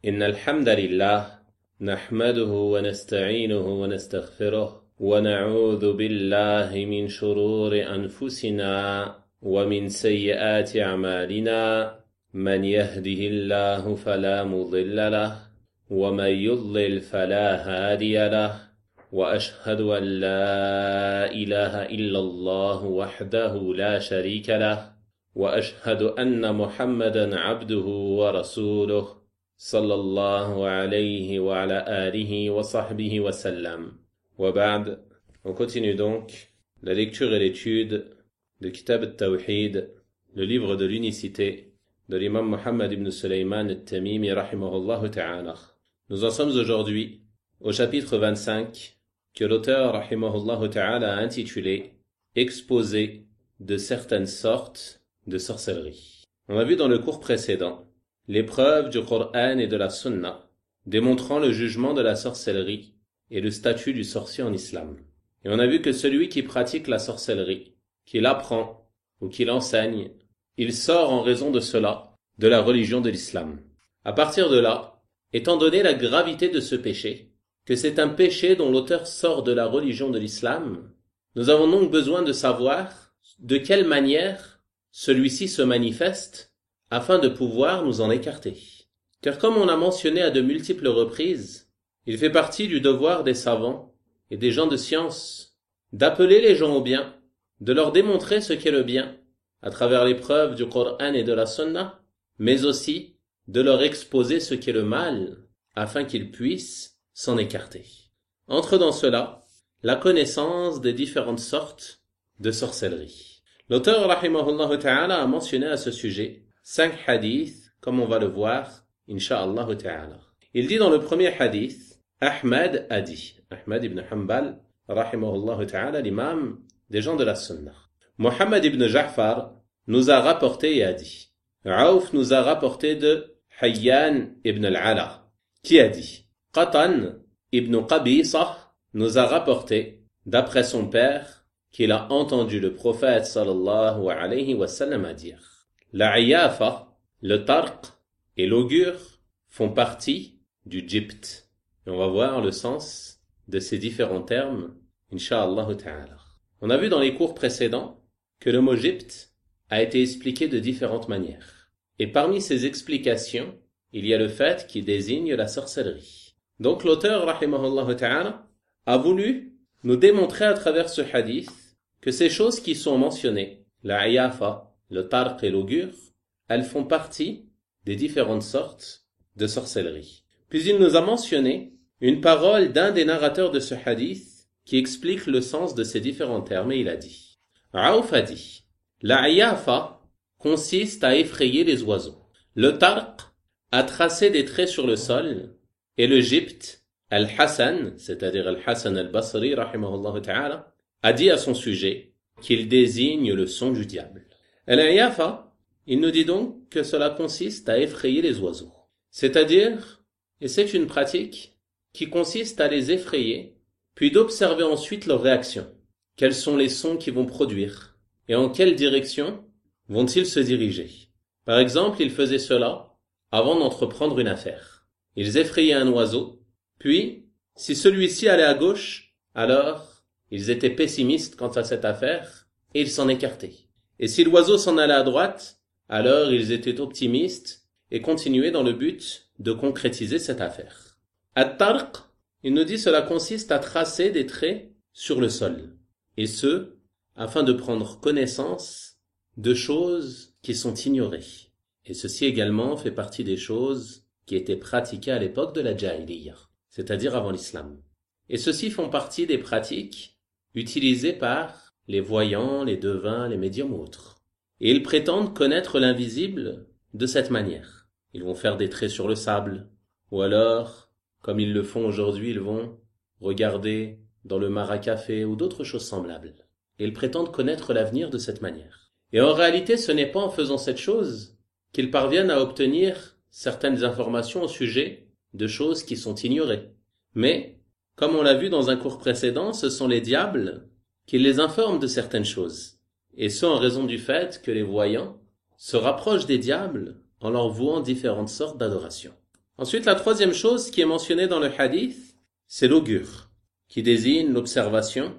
إن الحمد لله نحمده ونستعينه ونستغفره ونعوذ بالله من شرور أنفسنا ومن سيئات أعمالنا من يهده الله فلا مضل له ومن يضلل فلا هادي له وأشهد أن لا إله إلا الله وحده لا شريك له وأشهد أن محمدا عبده ورسوله صلى الله عليه وعلى آله وصحبه وسلم. وبعد, on continue donc la lecture et l'étude de Kitab al-Tawhid, le livre de l'unicité de l'imam Muhammad ibn Sulayman al-Tamimi rahimahullah ta'ala. Nous en sommes aujourd'hui au chapitre 25 que l'auteur rahimahullah ta'ala a intitulé Exposé de certaines sortes de sorcellerie. On a vu dans le cours précédent les preuves du Coran et de la Sunna démontrant le jugement de la sorcellerie et le statut du sorcier en islam. Et on a vu que celui qui pratique la sorcellerie, qui l'apprend ou qui l'enseigne, il sort en raison de cela de la religion de l'islam. À partir de là, étant donné la gravité de ce péché, que c'est un péché dont l'auteur sort de la religion de l'islam, nous avons donc besoin de savoir de quelle manière celui-ci se manifeste afin de pouvoir nous en écarter. Car comme on a mentionné à de multiples reprises, il fait partie du devoir des savants et des gens de science d'appeler les gens au bien, de leur démontrer ce qu'est le bien à travers les preuves du Coran et de la Sunna, mais aussi de leur exposer ce qu'est le mal afin qu'ils puissent s'en écarter. Entre dans cela la connaissance des différentes sortes de sorcellerie. L'auteur rahimahullah ta'ala a mentionné à ce sujet 5 hadiths, comme on va le voir, insha'Allah ta'ala. Il dit dans le premier hadith, Ahmad a dit, Ahmad ibn Hanbal, rahimahullah ta'ala, l'imam des gens de la Sunna. Muhammad ibn Ja'far nous a rapporté et a dit, Aouf nous a rapporté de Hayyan ibn al-Ala, qui a dit, Qatan ibn Qabisa nous a rapporté, d'après son père, qu'il a entendu le prophète sallallahu alayhi wa sallam dire, la iyafa, le tarq et l'augure font partie du jibt. Et on va voir le sens de ces différents termes, insha'Allah ta'ala. On a vu dans les cours précédents que le mot jibt a été expliqué de différentes manières. Et parmi ces explications, il y a le fait qu'il désigne la sorcellerie. Donc l'auteur, rahimahullah ta'ala, a voulu nous démontrer à travers ce hadith que ces choses qui sont mentionnées, la iyafa, le tarq et l'augure, elles font partie des différentes sortes de sorcellerie. Puis il nous a mentionné une parole d'un des narrateurs de ce hadith qui explique le sens de ces différents termes et il a dit, Aouf a dit, la iyafa consiste à effrayer les oiseaux. Le tarq à tracer des traits sur le sol et le jibt, Al-Hassan, c'est-à-dire Al-Hassan al-Basri, rahimahullah ta'ala, a dit à son sujet qu'il désigne le son du diable. Al-Iyafa, il nous dit donc que cela consiste à effrayer les oiseaux. C'est-à-dire, et c'est une pratique qui consiste à les effrayer, puis d'observer ensuite leurs réactions. Quels sont les sons qu'ils vont produire et en quelle direction vont-ils se diriger. Par exemple, ils faisaient cela avant d'entreprendre une affaire. Ils effrayaient un oiseau, puis, si celui-ci allait à gauche, alors ils étaient pessimistes quant à cette affaire et ils s'en écartaient. Et si l'oiseau s'en allait à droite, alors ils étaient optimistes et continuaient dans le but de concrétiser cette affaire. At-tarq, il nous dit cela consiste à tracer des traits sur le sol. Et ce, afin de prendre connaissance de choses qui sont ignorées. Et ceci également fait partie des choses qui étaient pratiquées à l'époque de la Jahiliyyah, c'est-à-dire avant l'islam. Et ceci font partie des pratiques utilisées par les voyants, les devins, les médiums ou autres. Et ils prétendent connaître l'invisible de cette manière. Ils vont faire des traits sur le sable, ou alors, comme ils le font aujourd'hui, ils vont regarder dans le maracafé ou d'autres choses semblables. Et ils prétendent connaître l'avenir de cette manière. Et en réalité, ce n'est pas en faisant cette chose qu'ils parviennent à obtenir certaines informations au sujet de choses qui sont ignorées. Mais, comme on l'a vu dans un cours précédent, ce sont les diables qui les informent de certaines choses. Et ce en raison du fait que les voyants se rapprochent des diables en leur vouant différentes sortes d'adoration. Ensuite, la troisième chose qui est mentionnée dans le hadith, c'est l'augure, qui désigne l'observation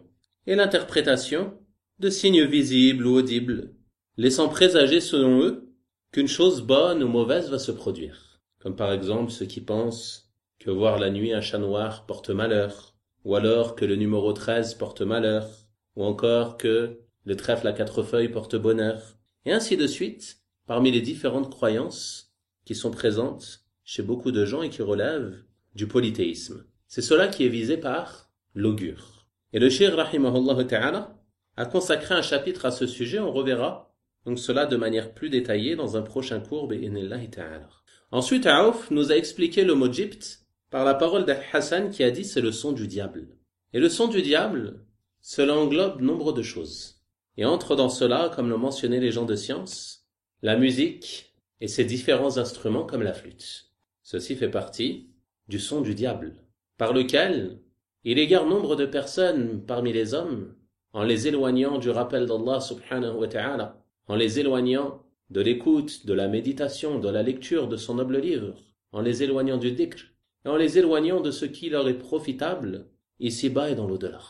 et l'interprétation de signes visibles ou audibles, laissant présager selon eux qu'une chose bonne ou mauvaise va se produire. Comme par exemple ceux qui pensent que voir la nuit un chat noir porte malheur, ou alors que le numéro 13 porte malheur, ou encore que le trèfle à 4 feuilles porte bonheur, et ainsi de suite, parmi les différentes croyances qui sont présentes chez beaucoup de gens et qui relèvent du polythéisme. C'est cela qui est visé par l'augure. Et le Cheikh rahimahullah ta'ala a consacré un chapitre à ce sujet, on reverra donc cela de manière plus détaillée dans un prochain cours bi'idhnillahi ta'ala. Ensuite, Aouf nous a expliqué le mot Gypt par la parole d'Al-Hassan qui a dit c'est le son du diable. Et le son du diable, cela englobe nombre de choses. Et entre dans cela, comme l'ont mentionné les gens de science, la musique et ses différents instruments comme la flûte. Ceci fait partie du son du diable, par lequel il égare nombre de personnes parmi les hommes en les éloignant du rappel d'Allah subhanahu wa ta'ala, en les éloignant de l'écoute, de la méditation, de la lecture de son noble livre, en les éloignant du dhikr, et en les éloignant de ce qui leur est profitable ici-bas et dans l'au-delà.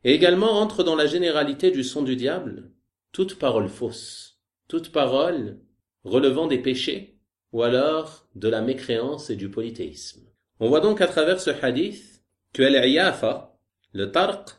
Et également entre dans la généralité du son du diable toute parole fausse, toute parole relevant des péchés, ou alors de la mécréance et du polythéisme. On voit donc à travers ce hadith que al-iyafa, le tarq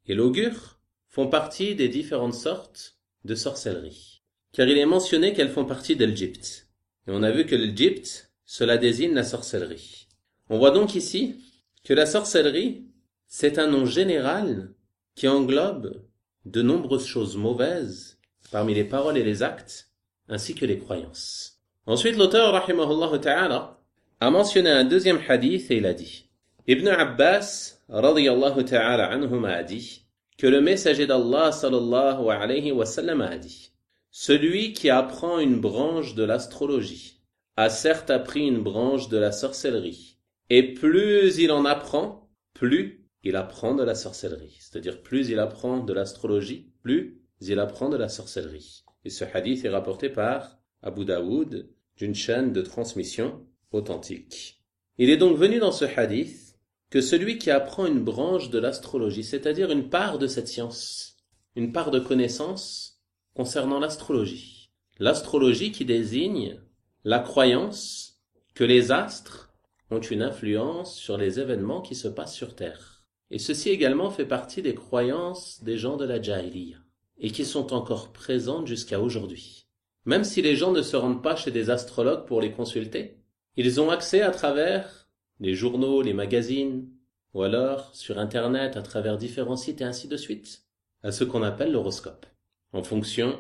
et l'augure font partie des différentes sortes de sorcellerie. Car il est mentionné qu'elles font partie d'El-Gypt. Et on a vu que l'Egypte, cela désigne la sorcellerie. On voit donc ici que la sorcellerie, c'est un nom général qui englobe de nombreuses choses mauvaises parmi les paroles et les actes, ainsi que les croyances. Ensuite, l'auteur, rahimahullah ta'ala, a mentionné un deuxième hadith et il a dit Ibn Abbas, radiyallahu ta'ala anhuma, a dit que le messager d'Allah, sallallahu alayhi wa sallam, a dit celui qui apprend une branche de l'astrologie a certes appris une branche de la sorcellerie, et plus il en apprend, plus il apprend de la sorcellerie. C'est-à-dire plus il apprend de l'astrologie, plus il apprend de la sorcellerie. Et ce hadith est rapporté par Abu Daoud d'une chaîne de transmission authentique. Il est donc venu dans ce hadith que celui qui apprend une branche de l'astrologie, c'est-à-dire une part de cette science, une part de connaissance concernant l'astrologie. L'astrologie qui désigne la croyance que les astres ont une influence sur les événements qui se passent sur Terre. Et ceci également fait partie des croyances des gens de la Jahiliya, et qui sont encore présentes jusqu'à aujourd'hui. Même si les gens ne se rendent pas chez des astrologues pour les consulter, ils ont accès à travers les journaux, les magazines, ou alors sur Internet à travers différents sites et ainsi de suite, à ce qu'on appelle l'horoscope. En fonction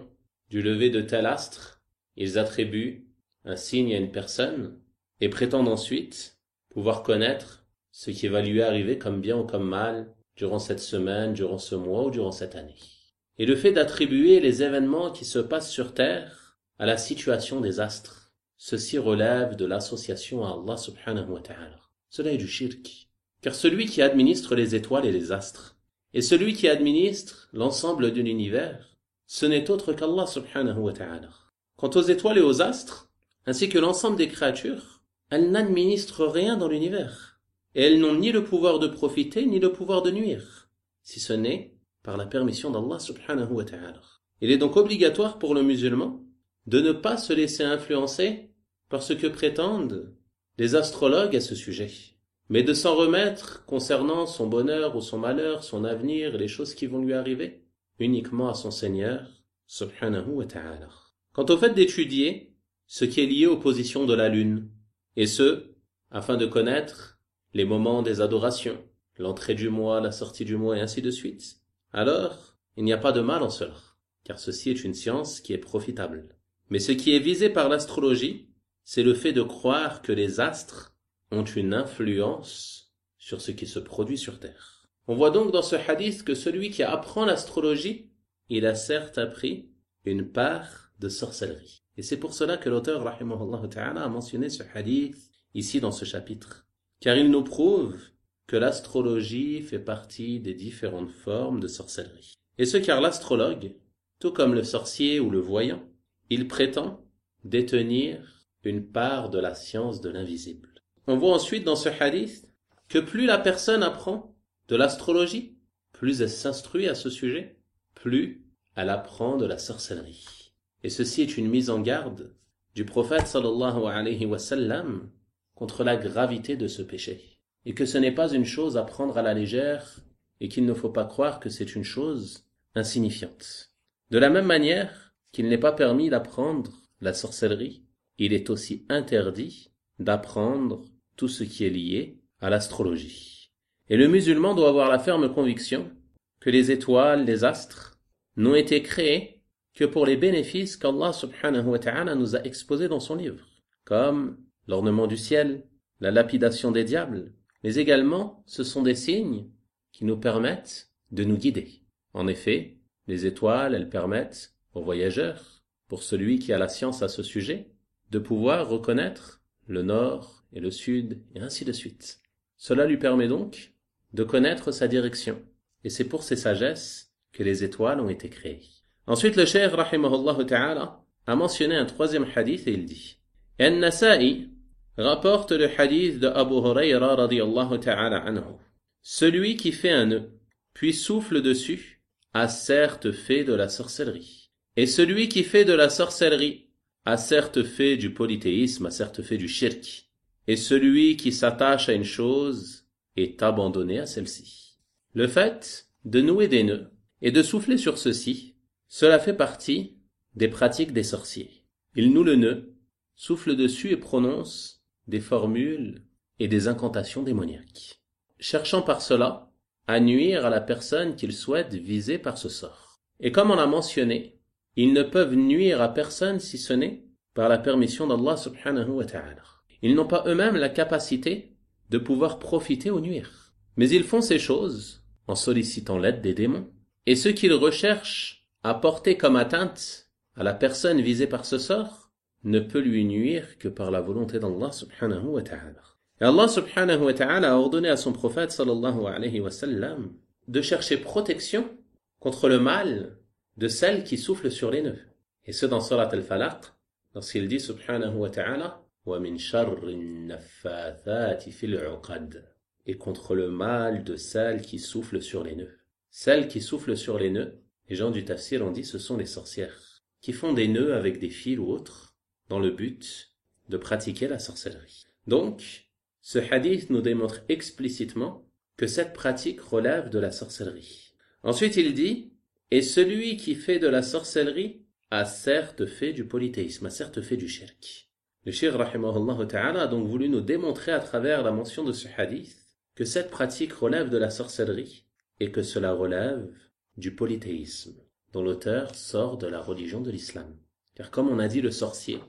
du lever de tel astre, ils attribuent un signe à une personne et prétendent ensuite pouvoir connaître ce qui va lui arriver comme bien ou comme mal durant cette semaine, durant ce mois ou durant cette année. Et le fait d'attribuer les événements qui se passent sur Terre à la situation des astres, ceci relève de l'association à Allah subhanahu wa ta'ala. Cela est du shirk. Car celui qui administre les étoiles et les astres, et celui qui administre l'ensemble de l'univers, ce n'est autre qu'Allah subhanahu wa ta'ala. Quant aux étoiles et aux astres, ainsi que l'ensemble des créatures, elles n'administrent rien dans l'univers. Et elles n'ont ni le pouvoir de profiter, ni le pouvoir de nuire, si ce n'est par la permission d'Allah subhanahu wa ta'ala. Il est donc obligatoire pour le musulman de ne pas se laisser influencer par ce que prétendent les astrologues à ce sujet, mais de s'en remettre concernant son bonheur ou son malheur, son avenir, les choses qui vont lui arriver, uniquement à son Seigneur subhanahu wa ta'ala. Quant au fait d'étudier ce qui est lié aux positions de la lune, et ce, afin de connaître les moments des adorations, l'entrée du mois, la sortie du mois et ainsi de suite, alors il n'y a pas de mal en cela, car ceci est une science qui est profitable. Mais ce qui est visé par l'astrologie, c'est le fait de croire que les astres ont une influence sur ce qui se produit sur Terre. On voit donc dans ce hadith que celui qui apprend l'astrologie, il a certes appris une part de sorcellerie. Et c'est pour cela que l'auteur, rahimahullah ta'ala, a mentionné ce hadith ici dans ce chapitre. Car il nous prouve que l'astrologie fait partie des différentes formes de sorcellerie. Et ce car l'astrologue, tout comme le sorcier ou le voyant, il prétend détenir une part de la science de l'invisible. on voit ensuite dans ce hadith que plus la personne apprend de l'astrologie, plus elle s'instruit à ce sujet, plus elle apprend de la sorcellerie. Et ceci est une mise en garde du prophète sallallahu alayhi wa sallam contre la gravité de ce péché. Et que ce n'est pas une chose à prendre à la légère et qu'il ne faut pas croire que c'est une chose insignifiante. De la même manière qu'il n'est pas permis d'apprendre la sorcellerie, il est aussi interdit d'apprendre tout ce qui est lié à l'astrologie. Et le musulman doit avoir la ferme conviction que les étoiles, les astres, n'ont été créés que pour les bénéfices qu'Allah subhanahu wa ta'ala nous a exposés dans son livre, comme l'ornement du ciel, la lapidation des diables, mais également ce sont des signes qui nous permettent de nous guider. En effet, les étoiles, elles permettent aux voyageurs, pour celui qui a la science à ce sujet, de pouvoir reconnaître le nord et le sud, et ainsi de suite. Cela lui permet donc de connaître sa direction, et c'est pour ces sagesses que les étoiles ont été créées. Ensuite, le cheikh, rahimahullah ta'ala, a mentionné un troisième hadith et il dit « An-Nasa'i rapporte le hadith de Abu Hurayra radiyallahu ta'ala anhu. Celui qui fait un nœud, puis souffle dessus, a certes fait de la sorcellerie. Et celui qui fait de la sorcellerie a certes fait du polythéisme, a certes fait du shirk. Et celui qui s'attache à une chose est abandonné à celle-ci. Le fait de nouer des nœuds et de souffler sur ceux-ci, cela fait partie des pratiques des sorciers. Ils nouent le nœud, soufflent dessus et prononcent des formules et des incantations démoniaques, cherchant par cela à nuire à la personne qu'ils souhaitent viser par ce sort. Et comme on l'a mentionné, ils ne peuvent nuire à personne si ce n'est par la permission d'Allah subhanahu wa ta'ala. Ils n'ont pas eux-mêmes la capacité de pouvoir profiter ou nuire. Mais ils font ces choses en sollicitant l'aide des démons. Et ce qu'ils recherchent à porter comme atteinte à la personne visée par ce sort ne peut lui nuire que par la volonté d'Allah subhanahu wa ta'ala. Et Allah subhanahu wa ta'ala a ordonné à son prophète sallallahu alayhi wa sallam de chercher protection contre le mal de celle qui souffle sur les nœuds. Et ce dans Surat al-Falaq, lorsqu'il dit subhanahu wa ta'ala وَمِن شَرِّ النَّفَّاثَاتِ فِي الْعُقَدِ, et contre le mal de celles qui soufflent sur les nœuds. Celles qui soufflent sur les nœuds, les gens du tafsir ont dit ce sont les sorcières, qui font des nœuds avec des fils ou autres, dans le but de pratiquer la sorcellerie. Donc, ce hadith nous démontre explicitement que cette pratique relève de la sorcellerie. Ensuite, il dit « Et celui qui fait de la sorcellerie a certes fait du polythéisme, a certes fait du shirk. » Le cheikh rahimahullah ta'ala a donc voulu nous démontrer à travers la mention de ce hadith que cette pratique relève de la sorcellerie et que cela relève du polythéisme, dont l'auteur sort de la religion de l'islam. Car comme on a dit, le sorcier,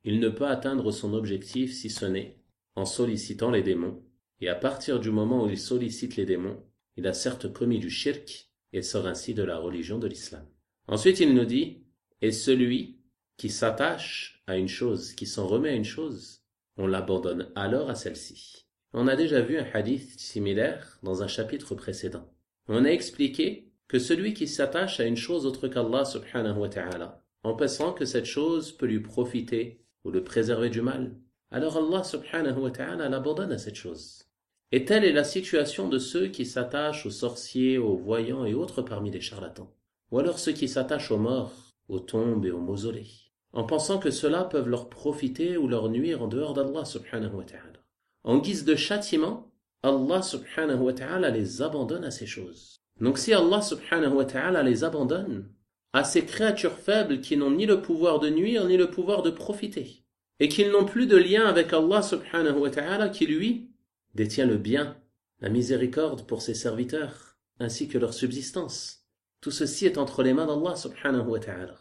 il ne peut atteindre son objectif si ce n'est en sollicitant les démons, et à partir du moment où il sollicite les démons, il a certes commis du shirk et sort ainsi de la religion de l'islam. Ensuite il nous dit « Et celui qui s'attache à une chose, qui s'en remet à une chose, on l'abandonne alors à celle-ci. » On a déjà vu un hadith similaire dans un chapitre précédent. On a expliqué que celui qui s'attache à une chose autre qu'Allah subhanahu wa ta'ala, en pensant que cette chose peut lui profiter ou le préserver du mal, alors Allah subhanahu wa ta'ala l'abandonne à cette chose. Et telle est la situation de ceux qui s'attachent aux sorciers, aux voyants et autres parmi les charlatans. Ou alors ceux qui s'attachent aux morts, aux tombes et aux mausolées, en pensant que ceux-là peuvent leur profiter ou leur nuire en dehors d'Allah subhanahu wa ta'ala. En guise de châtiment, Allah subhanahu wa ta'ala les abandonne à ces choses. Donc si Allah subhanahu wa ta'ala les abandonne à ces créatures faibles qui n'ont ni le pouvoir de nuire ni le pouvoir de profiter, et qui n'ont plus de lien avec Allah subhanahu wa ta'ala qui lui détient le bien, la miséricorde pour ses serviteurs, ainsi que leur subsistance. Tout ceci est entre les mains d'Allah subhanahu wa ta'ala.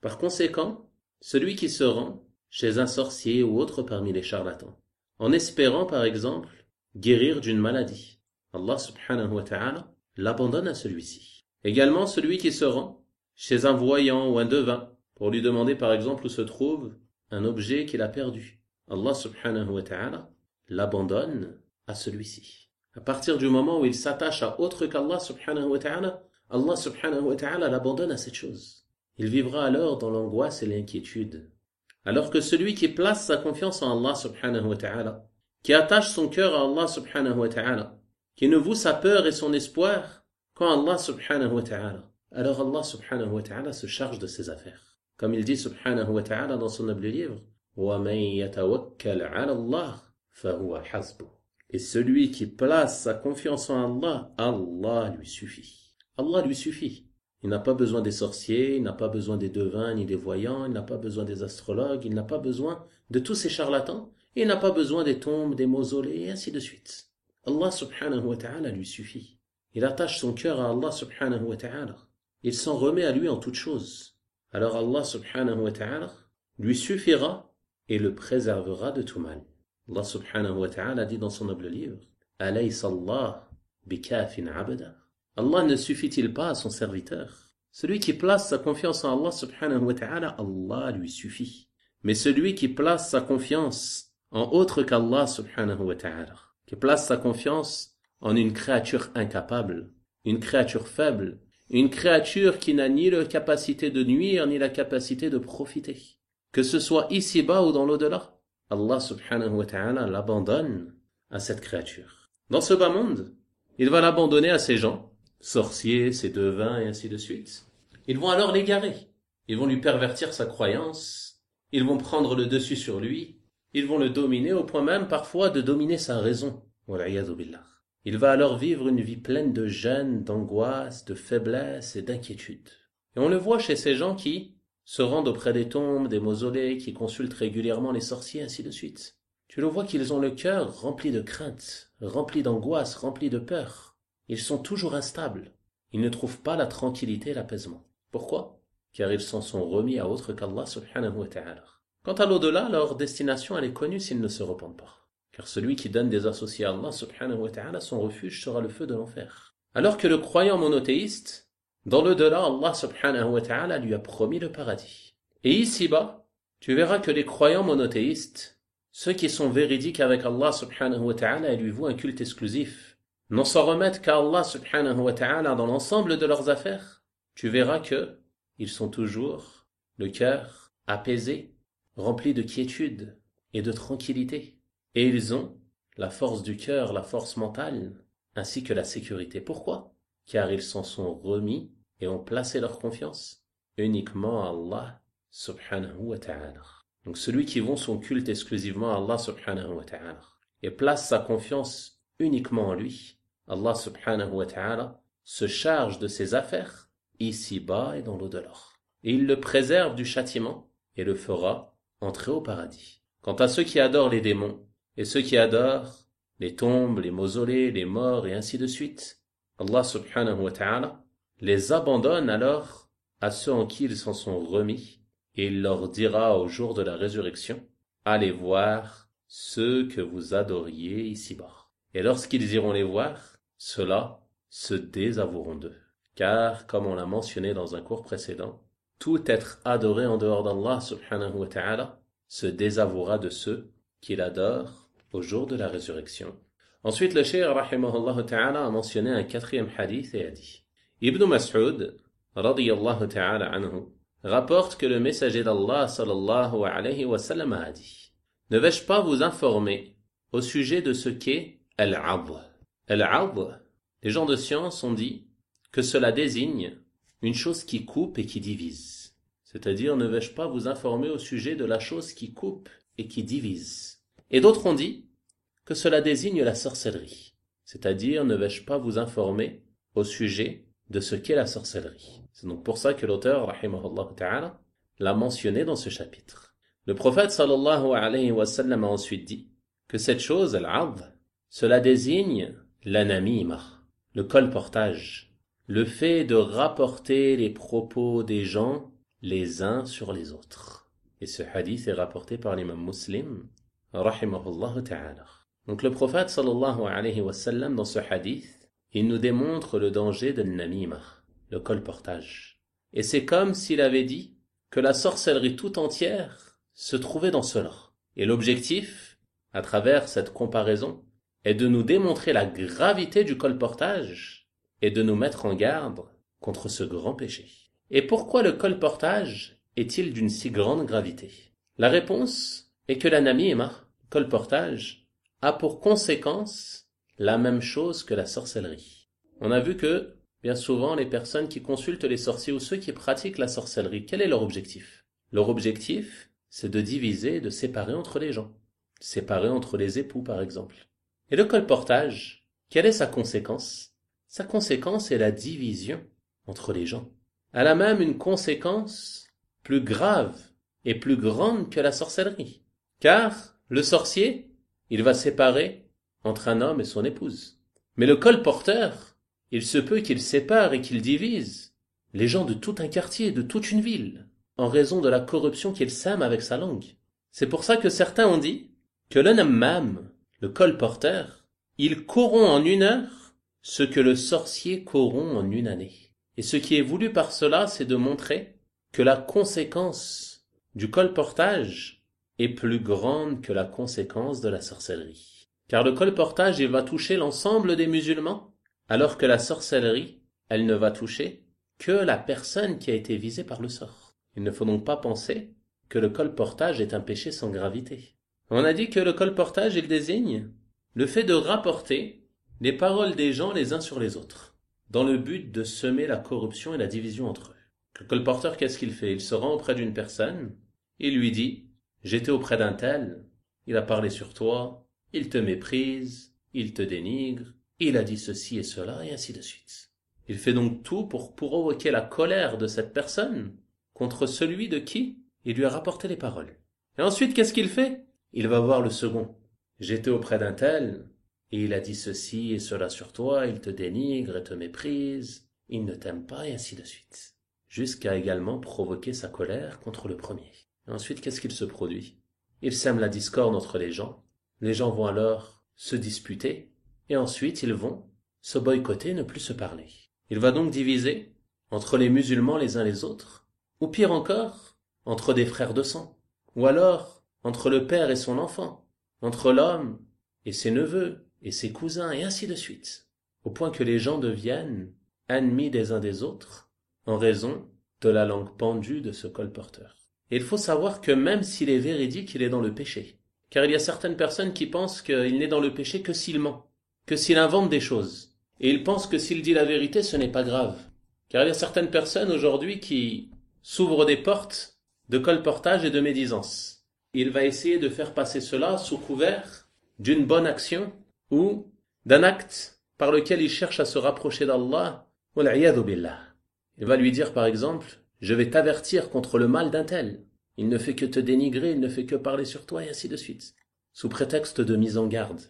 Par conséquent, celui qui se rend chez un sorcier ou autre parmi les charlatans, en espérant par exemple guérir d'une maladie, Allah subhanahu wa ta'ala l'abandonne à celui-ci. Également celui qui se rend chez un voyant ou un devin pour lui demander par exemple où se trouve un objet qu'il a perdu, Allah subhanahu wa ta'ala l'abandonne à celui-ci. À partir du moment où il s'attache à autre qu'Allah subhanahu wa ta'ala, Allah subhanahu wa ta'ala l'abandonne à cette chose. Il vivra alors dans l'angoisse et l'inquiétude. Alors que celui qui place sa confiance en Allah subhanahu wa ta'ala, qui attache son cœur à Allah subhanahu wa ta'ala, qui ne voue sa peur et son espoir qu'en Allah subhanahu wa ta'ala, alors Allah subhanahu wa ta'ala se charge de ses affaires. Comme il dit subhanahu wa ta'ala dans son noble livre, وَمَن يَتَوَكَّلْ عَلَى اللَّهِ فَهُوَ حَسْبُهُ. Et celui qui place sa confiance en Allah, Allah lui suffit. Allah lui suffit. Il n'a pas besoin des sorciers, il n'a pas besoin des devins ni des voyants, il n'a pas besoin des astrologues, il n'a pas besoin de tous ces charlatans, il n'a pas besoin des tombes, des mausolées, et ainsi de suite. Allah subhanahu wa ta'ala lui suffit. Il attache son cœur à Allah subhanahu wa ta'ala. Il s'en remet à lui en toutes choses. Alors Allah subhanahu wa ta'ala lui suffira et le préservera de tout mal. Allah subhanahu wa ta'ala dit dans son noble livre, Alaysa Allah bikafin abda. Allah ne suffit-il pas à son serviteur? Celui qui place sa confiance en Allah subhanahu wa ta'ala, Allah lui suffit. Mais celui qui place sa confiance en autre qu'Allah subhanahu wa ta'ala, qui place sa confiance en une créature incapable, une créature faible, une créature qui n'a ni la capacité de nuire ni la capacité de profiter, que ce soit ici-bas ou dans l'au-delà, Allah subhanahu wa ta'ala l'abandonne à cette créature. Dans ce bas monde, il va l'abandonner à ces gens, sorciers, ces devins et ainsi de suite. Ils vont alors l'égarer. Ils vont lui pervertir sa croyance. Ils vont prendre le dessus sur lui. Ils vont le dominer au point même parfois de dominer sa raison. Wal'iyadhu billah. Il va alors vivre une vie pleine de gêne, d'angoisse, de faiblesse et d'inquiétude. Et on le voit chez ces gens qui se rendent auprès des tombes, des mausolées, qui consultent régulièrement les sorciers, ainsi de suite. Tu le vois qu'ils ont le cœur rempli de crainte, rempli d'angoisse, rempli de peur. Ils sont toujours instables. Ils ne trouvent pas la tranquillité et l'apaisement. Pourquoi? Car ils s'en sont remis à autre qu'Allah subhanahu wa ta'ala. Quant à l'au-delà, leur destination elle est connue s'ils ne se repentent pas. Car celui qui donne des associés à Allah subhanahu wa ta'ala, son refuge sera le feu de l'enfer. Alors que le croyant monothéiste, dans l'au-delà, Allah subhanahu wa ta'ala lui a promis le paradis. Et ici-bas, tu verras que les croyants monothéistes, ceux qui sont véridiques avec Allah subhanahu wa ta'ala et lui vouent un culte exclusif, n'en s'en remettent qu'à Allah subhanahu wa ta'ala dans l'ensemble de leurs affaires, tu verras que ils sont toujours le cœur apaisé, rempli de quiétude et de tranquillité. Et ils ont la force du cœur, la force mentale, ainsi que la sécurité. Pourquoi? Car ils s'en sont remis et ont placé leur confiance uniquement à Allah subhanahu wa ta'ala. Donc celui qui voue son culte exclusivement à Allah subhanahu wa ta'ala et place sa confiance uniquement en lui, Allah subhanahu wa ta'ala se charge de ses affaires ici-bas et dans l'au-delà. Et il le préserve du châtiment et le fera entrer au paradis. Quant à ceux qui adorent les démons et ceux qui adorent les tombes, les mausolées, les morts et ainsi de suite, Allah subhanahu wa ta'ala les abandonne alors à ceux en qui ils s'en sont remis et il leur dira au jour de la résurrection, allez voir ceux que vous adoriez ici-bas. Et lorsqu'ils iront les voir, ceux-là se désavoueront d'eux. Car, comme on l'a mentionné dans un cours précédent, tout être adoré en dehors d'Allah subhanahu wa ta'ala se désavouera de ceux qu'il adore au jour de la résurrection. Ensuite, le cheikh rahimahullah ta'ala a mentionné un quatrième hadith et a dit, Ibn Mas'ud radiyallahu ta'ala anhu rapporte que le messager d'Allah sallallahu alayhi wa sallam a dit, ne vais-je pas vous informer au sujet de ce qu'est Al-'adl. Al-'adl, les gens de science ont dit que cela désigne une chose qui coupe et qui divise. C'est-à-dire, ne vais-je pas vous informer au sujet de la chose qui coupe et qui divise. Et d'autres ont dit que cela désigne la sorcellerie. C'est-à-dire, ne vais-je pas vous informer au sujet de ce qu'est la sorcellerie. C'est donc pour ça que l'auteur, rahimahullah ta'ala, l'a mentionné dans ce chapitre. Le prophète sallallahu alayhi wa sallam a ensuite dit que cette chose, al-'adl, cela désigne l'anamima, le colportage, le fait de rapporter les propos des gens les uns sur les autres. Et ce hadith est rapporté par l'imam Muslim, rahimahullah ta'ala. Donc le prophète sallallahu alayhi wa sallam dans ce hadith, il nous démontre le danger de l'namima, le colportage. Et c'est comme s'il avait dit que la sorcellerie tout entière se trouvait dans cela. Et l'objectif, à travers cette comparaison, est de nous démontrer la gravité du colportage et de nous mettre en garde contre ce grand péché. Et pourquoi le colportage est-il d'une si grande gravité? La réponse est que la namima, colportage, a pour conséquence la même chose que la sorcellerie. On a vu que, bien souvent, les personnes qui consultent les sorciers ou ceux qui pratiquent la sorcellerie, quel est leur objectif? Leur objectif, c'est de diviser, de séparer entre les gens. Séparer entre les époux, par exemple. Et le colportage, quelle est sa conséquence? Sa conséquence est la division entre les gens. Elle a même une conséquence plus grave et plus grande que la sorcellerie. Car le sorcier, il va séparer entre un homme et son épouse. Mais le colporteur, il se peut qu'il sépare et qu'il divise les gens de tout un quartier, de toute une ville, en raison de la corruption qu'il sème avec sa langue. C'est pour ça que certains ont dit que le nammam, le colporteur, il corrompt en 1 heure ce que le sorcier corrompt en 1 année. Et ce qui est voulu par cela, c'est de montrer que la conséquence du colportage est plus grande que la conséquence de la sorcellerie. Car le colportage, il va toucher l'ensemble des musulmans, alors que la sorcellerie, elle ne va toucher que la personne qui a été visée par le sort. Il ne faut donc pas penser que le colportage est un péché sans gravité. On a dit que le colportage, il désigne le fait de rapporter les paroles des gens les uns sur les autres, dans le but de semer la corruption et la division entre eux. Le colporteur, qu'est-ce qu'il fait? Il se rend auprès d'une personne, il lui dit « J'étais auprès d'un tel, il a parlé sur toi, il te méprise, il te dénigre, il a dit ceci et cela, et ainsi de suite. » Il fait donc tout pour provoquer la colère de cette personne contre celui de qui il lui a rapporté les paroles. Et ensuite, qu'est-ce qu'il fait? Il va voir le second. « J'étais auprès d'un tel, et il a dit ceci et cela sur toi, il te dénigre et te méprise, il ne t'aime pas, et ainsi de suite. » Jusqu'à également provoquer sa colère contre le premier. Et ensuite, qu'est-ce qu'il se produit? Il sème la discorde entre les gens vont alors se disputer, et ensuite ils vont se boycotter, ne plus se parler. Il va donc diviser entre les musulmans les uns les autres, ou pire encore, entre des frères de sang, ou alors entre le père et son enfant, entre l'homme et ses neveux et ses cousins, et ainsi de suite, au point que les gens deviennent ennemis des uns des autres en raison de la langue pendue de ce colporteur. Et il faut savoir que même s'il est véridique, il est dans le péché. Car il y a certaines personnes qui pensent qu'il n'est dans le péché que s'il ment, que s'il invente des choses. Et ils pensent que s'il dit la vérité, ce n'est pas grave. Car il y a certaines personnes aujourd'hui qui s'ouvrent des portes de colportage et de médisance. Il va essayer de faire passer cela sous couvert d'une bonne action ou d'un acte par lequel il cherche à se rapprocher d'Allah. Wal'iyadhu billah. Il va lui dire par exemple, je vais t'avertir contre le mal d'un tel. Il ne fait que te dénigrer, il ne fait que parler sur toi, et ainsi de suite. Sous prétexte de mise en garde.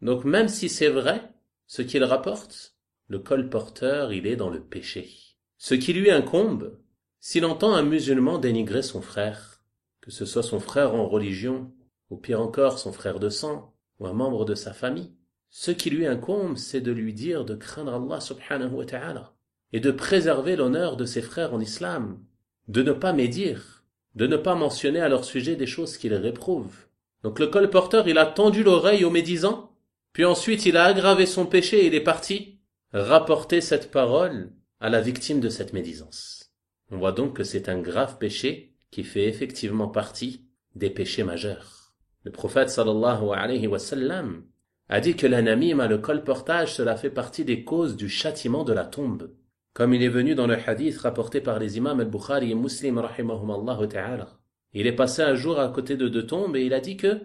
Donc même si c'est vrai, ce qu'il rapporte, le colporteur, il est dans le péché. Ce qui lui incombe, s'il entend un musulman dénigrer son frère, que ce soit son frère en religion, ou pire encore son frère de sang, ou un membre de sa famille, ce qui lui incombe, c'est de lui dire de craindre Allah subhanahu wa ta'ala, et de préserver l'honneur de ses frères en islam, de ne pas médire, de ne pas mentionner à leur sujet des choses qui les réprouvent. Donc le colporteur, il a tendu l'oreille aux médisants, puis ensuite il a aggravé son péché et il est parti rapporter cette parole à la victime de cette médisance. On voit donc que c'est un grave péché qui fait effectivement partie des péchés majeurs. Le prophète sallallahu alayhi wa sallam a dit que l'anamim, le colportage, cela fait partie des causes du châtiment de la tombe. Comme il est venu dans le hadith rapporté par les imams al-Bukhari et Muslim rahimahumallahu ta'ala. Il est passé un jour à côté de 2 tombes et il a dit que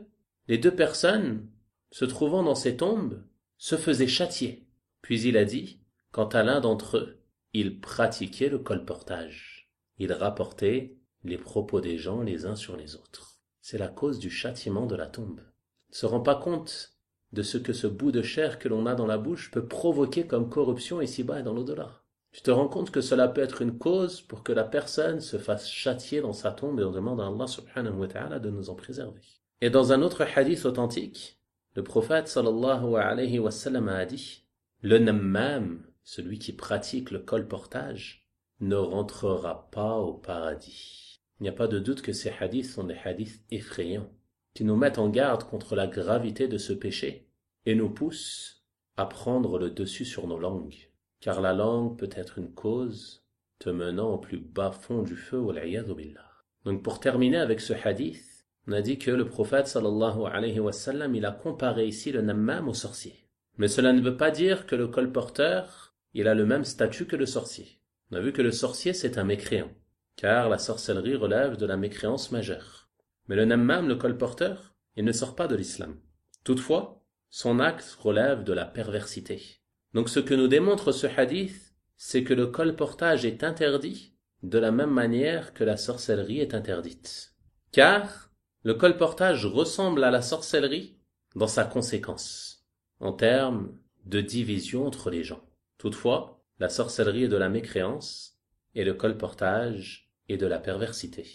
les 2 personnes se trouvant dans ces tombes se faisaient châtier. Puis il a dit, quant à l'un d'entre eux, il pratiquait le colportage. Il rapportait les propos des gens les uns sur les autres. C'est la cause du châtiment de la tombe. Il ne se rend pas compte de ce que ce bout de chair que l'on a dans la bouche peut provoquer comme corruption ici-bas et dans l'au-delà. Tu te rends compte que cela peut être une cause pour que la personne se fasse châtier dans sa tombe et on demande à Allah subhanahu wa ta'ala de nous en préserver. Et dans un autre hadith authentique, le prophète sallallahu alayhi wa sallam a dit, le nammam, celui qui pratique le colportage, ne rentrera pas au paradis. Il n'y a pas de doute que ces hadiths sont des hadiths effrayants, qui nous mettent en garde contre la gravité de ce péché et nous poussent à prendre le dessus sur nos langues. Car la langue peut être une cause te menant au plus bas fond du feu, wal'iyadhu billah. Donc pour terminer avec ce hadith, on a dit que le prophète sallallahu alayhi wa sallam, il a comparé ici le nammam au sorcier. Mais cela ne veut pas dire que le colporteur, il a le même statut que le sorcier. On a vu que le sorcier, c'est un mécréant, car la sorcellerie relève de la mécréance majeure. Mais le nammam, le colporteur, il ne sort pas de l'islam. Toutefois, son acte relève de la perversité. Donc ce que nous démontre ce hadith, c'est que le colportage est interdit de la même manière que la sorcellerie est interdite. Car le colportage ressemble à la sorcellerie dans sa conséquence, en termes de division entre les gens. Toutefois, la sorcellerie est de la mécréance et le colportage est de la perversité.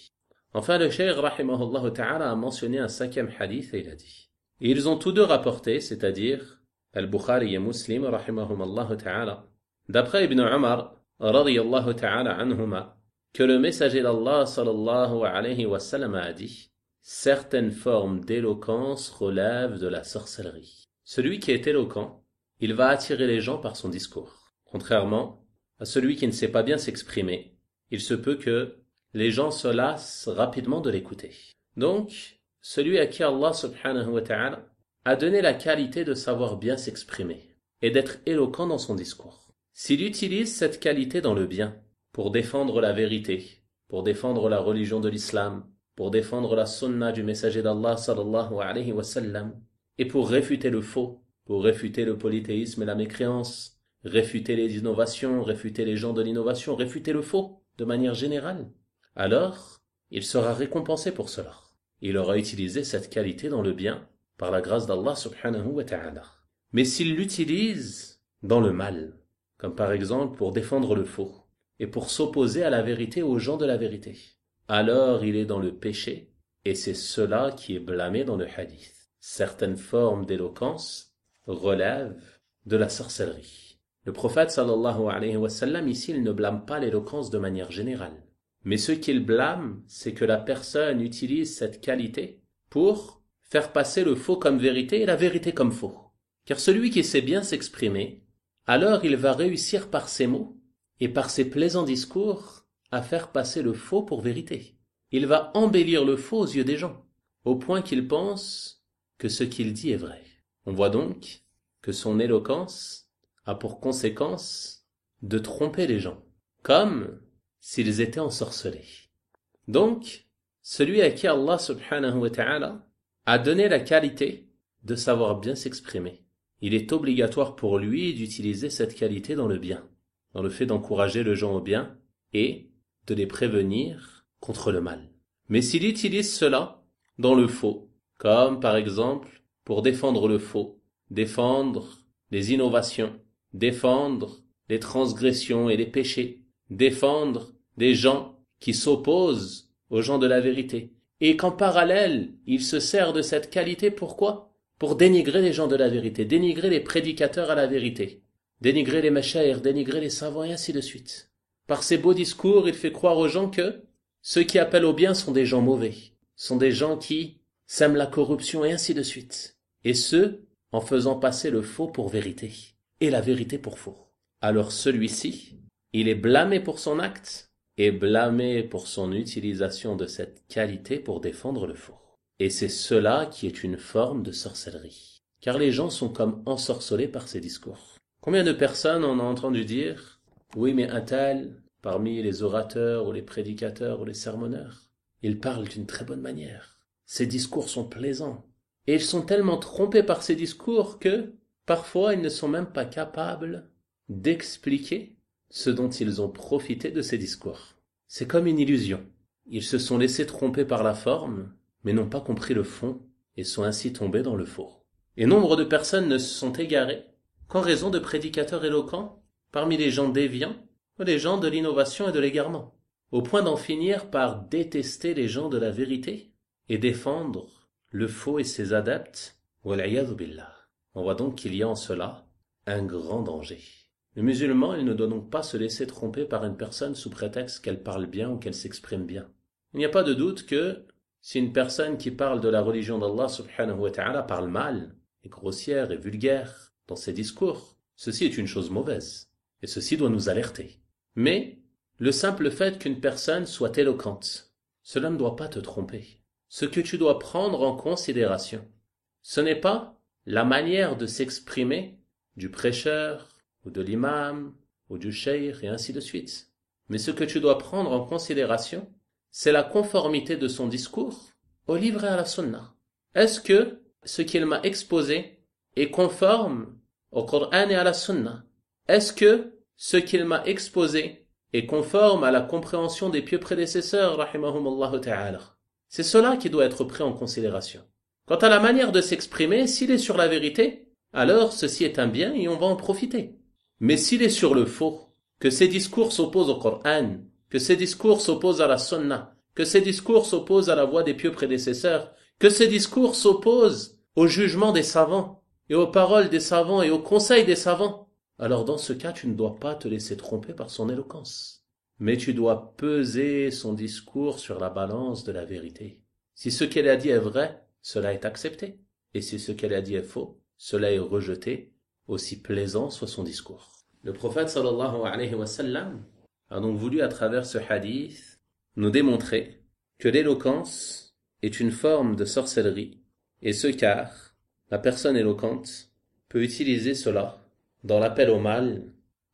Enfin, le cheikh rahimahullah ta'ala a mentionné un 5e hadith et il a dit: et ils ont tous deux rapporté, c'est-à-dire Al-Bukhari et Muslim rahimahumallah ta'ala, d'après Ibn Umar radiyallahu ta'ala anhuma, que le messager d'Allah sallallahu alayhi wa sallam a dit: certaines formes d'éloquence relèvent de la sorcellerie. Celui qui est éloquent, il va attirer les gens par son discours. Contrairement à celui qui ne sait pas bien s'exprimer, il se peut que les gens se lassent rapidement de l'écouter. Donc, celui à qui Allah subhanahu wa ta'ala a donné la qualité de savoir bien s'exprimer et d'être éloquent dans son discours, s'il utilise cette qualité dans le bien, pour défendre la vérité, pour défendre la religion de l'islam, pour défendre la sunna du messager d'Allah sallallahu alayhi wa sallam, et pour réfuter le faux, pour réfuter le polythéisme et la mécréance, réfuter les innovations, réfuter les gens de l'innovation, réfuter le faux, de manière générale, alors il sera récompensé pour cela. Il aura utilisé cette qualité dans le bien, par la grâce d'Allah subhanahu wa ta'ala. Mais s'il l'utilise dans le mal, comme par exemple pour défendre le faux, et pour s'opposer à la vérité aux gens de la vérité, alors il est dans le péché, et c'est cela qui est blâmé dans le hadith. Certaines formes d'éloquence relèvent de la sorcellerie. Le prophète sallallahu alayhi wa sallam ici, il ne blâme pas l'éloquence de manière générale. Mais ce qu'il blâme, c'est que la personne utilise cette qualité pour faire passer le faux comme vérité et la vérité comme faux. Car celui qui sait bien s'exprimer, alors il va réussir par ses mots et par ses plaisants discours à faire passer le faux pour vérité. Il va embellir le faux aux yeux des gens, au point qu'ils pensent que ce qu'il dit est vrai. On voit donc que son éloquence a pour conséquence de tromper les gens, comme s'ils étaient ensorcelés. Donc, celui à qui Allah subhanahu wa ta'ala a donné la qualité de savoir bien s'exprimer, il est obligatoire pour lui d'utiliser cette qualité dans le bien, dans le fait d'encourager les gens au bien et de les prévenir contre le mal. Mais s'il utilise cela dans le faux, comme par exemple pour défendre le faux, défendre les innovations, défendre les transgressions et les péchés, défendre des gens qui s'opposent aux gens de la vérité, et qu'en parallèle, il se sert de cette qualité, pourquoi? Pour dénigrer les gens de la vérité, dénigrer les prédicateurs à la vérité, dénigrer les mashaïrs, dénigrer les savants et ainsi de suite. Par ses beaux discours, il fait croire aux gens que ceux qui appellent au bien sont des gens mauvais, sont des gens qui sèment la corruption et ainsi de suite. Et ce, en faisant passer le faux pour vérité et la vérité pour faux. Alors celui-ci, il est blâmé pour son acte et blâmé pour son utilisation de cette qualité pour défendre le faux. Et c'est cela qui est une forme de sorcellerie. Car les gens sont comme ensorcelés par ces discours. Combien de personnes on a entendu dire « Oui, mais un tel, parmi les orateurs ou les prédicateurs ou les sermonneurs, ils parlent d'une très bonne manière. Ces discours sont plaisants. » Et ils sont tellement trompés par ces discours que, parfois, ils ne sont même pas capables d'expliquer ce dont ils ont profité de ces discours. C'est comme une illusion. Ils se sont laissés tromper par la forme, mais n'ont pas compris le fond et sont ainsi tombés dans le faux. Et nombre de personnes ne se sont égarées qu'en raison de prédicateurs éloquents parmi les gens déviants ou les gens de l'innovation et de l'égarement, au point d'en finir par détester les gens de la vérité et défendre le faux et ses adeptes. Wal'iyadhu billah. On voit donc qu'il y a en cela un grand danger. Le musulman, il ne doit donc pas se laisser tromper par une personne sous prétexte qu'elle parle bien ou qu'elle s'exprime bien. Il n'y a pas de doute que si une personne qui parle de la religion d'Allah subhanahu wa ta'ala parle mal, est grossière et vulgaire dans ses discours, ceci est une chose mauvaise. Et ceci doit nous alerter. Mais le simple fait qu'une personne soit éloquente, cela ne doit pas te tromper. ce que tu dois prendre en considération, ce n'est pas la manière de s'exprimer du prêcheur ou de l'imam ou du cheikh et ainsi de suite. Mais ce que tu dois prendre en considération, c'est la conformité de son discours au livre et à la sunna. Est-ce que ce qu'il m'a exposé est conforme au Coran et à la sunna? Est-ce que ce qu'il m'a exposé est conforme à la compréhension des pieux prédécesseurs, rahimahumullah ta'ala? C'est cela qui doit être pris en considération. Quant à la manière de s'exprimer, s'il est sur la vérité, alors ceci est un bien et on va en profiter. Mais s'il est sur le faux, que ses discours s'opposent au Coran, que ses discours s'opposent à la sunna, que ses discours s'opposent à la voie des pieux prédécesseurs, que ses discours s'opposent au jugement des savants, et aux paroles des savants et aux conseils des savants, alors dans ce cas, tu ne dois pas te laisser tromper par son éloquence. Mais tu dois peser son discours sur la balance de la vérité. Si ce qu'elle a dit est vrai, cela est accepté. Et si ce qu'elle a dit est faux, cela est rejeté, aussi plaisant soit son discours. Le prophète sallallahu alayhi wa sallam a donc voulu à travers ce hadith nous démontrer que l'éloquence est une forme de sorcellerie, et ce car la personne éloquente peut utiliser cela dans l'appel au mal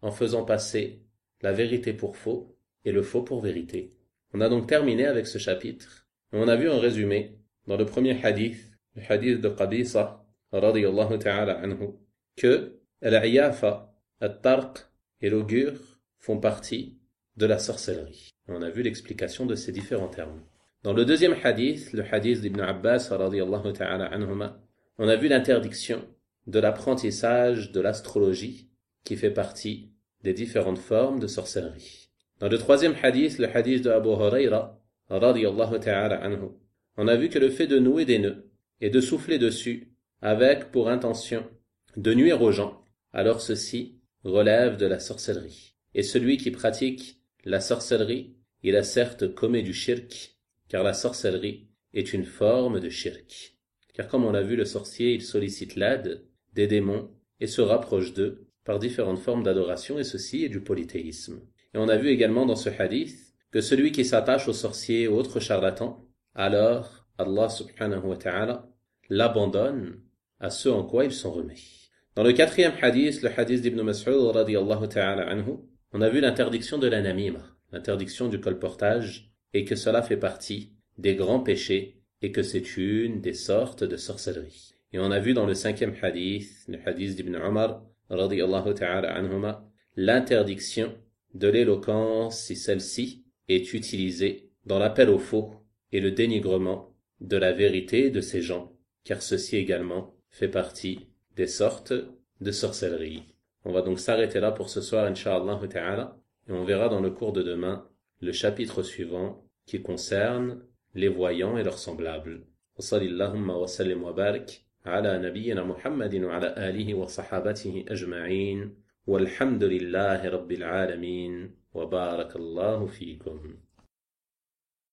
en faisant passer la vérité pour faux et le faux pour vérité. On a donc terminé avec ce chapitre. On a vu un résumé dans le premier hadith, le hadith de Qabisa, radiyallahu ta'ala anhu, que al-iyafa, al-tarq et l'augure font partie de la sorcellerie. On a vu l'explication de ces différents termes. Dans le deuxième hadith, le hadith d'Ibn Abbas, radiyallahu ta'ala anhuma, on a vu l'interdiction de l'apprentissage de l'astrologie qui fait partie des différentes formes de sorcellerie. Dans le troisième hadith, le hadith de Abu Huraira, radiyallahu ta'ala anhu, on a vu que le fait de nouer des nœuds et de souffler dessus avec pour intention de nuire aux gens, alors ceci relève de la sorcellerie. Et celui qui pratique la sorcellerie, il a certes commis du shirk, car la sorcellerie est une forme de shirk. Car comme on l'a vu, le sorcier, il sollicite l'aide des démons et se rapproche d'eux par différentes formes d'adoration, et ceci est du polythéisme. Et on a vu également dans ce hadith que celui qui s'attache aux sorciers ou autres charlatans, alors Allah subhanahu wa ta'ala l'abandonne à ce en quoi ils sont remis. Dans le quatrième hadith, le hadith d'Ibn Mas'ud radiyallahu ta'ala anhu, on a vu l'interdiction de la namima, l'interdiction du colportage, et que cela fait partie des grands péchés, et que c'est une des sortes de sorcellerie. Et on a vu dans le cinquième hadith, le hadith d'Ibn Umar radiyallahu ta'ala anhuma, l'interdiction de l'éloquence si celle-ci est utilisée dans l'appel au faux et le dénigrement de la vérité de ces gens, car ceci également fait partie des sortes de sorcellerie. On va donc s'arrêter là pour ce soir, incha'Allah ta'ala, et on verra dans le cours de demain le chapitre suivant qui concerne les voyants et leurs semblables. Wa sallallahu wa sallim wa barik ala nabiyyina Muhammadin wa ala alihi wa sahabatihi ajma'in walhamdulillahi rabbil alamin wa barakallahu fiikum.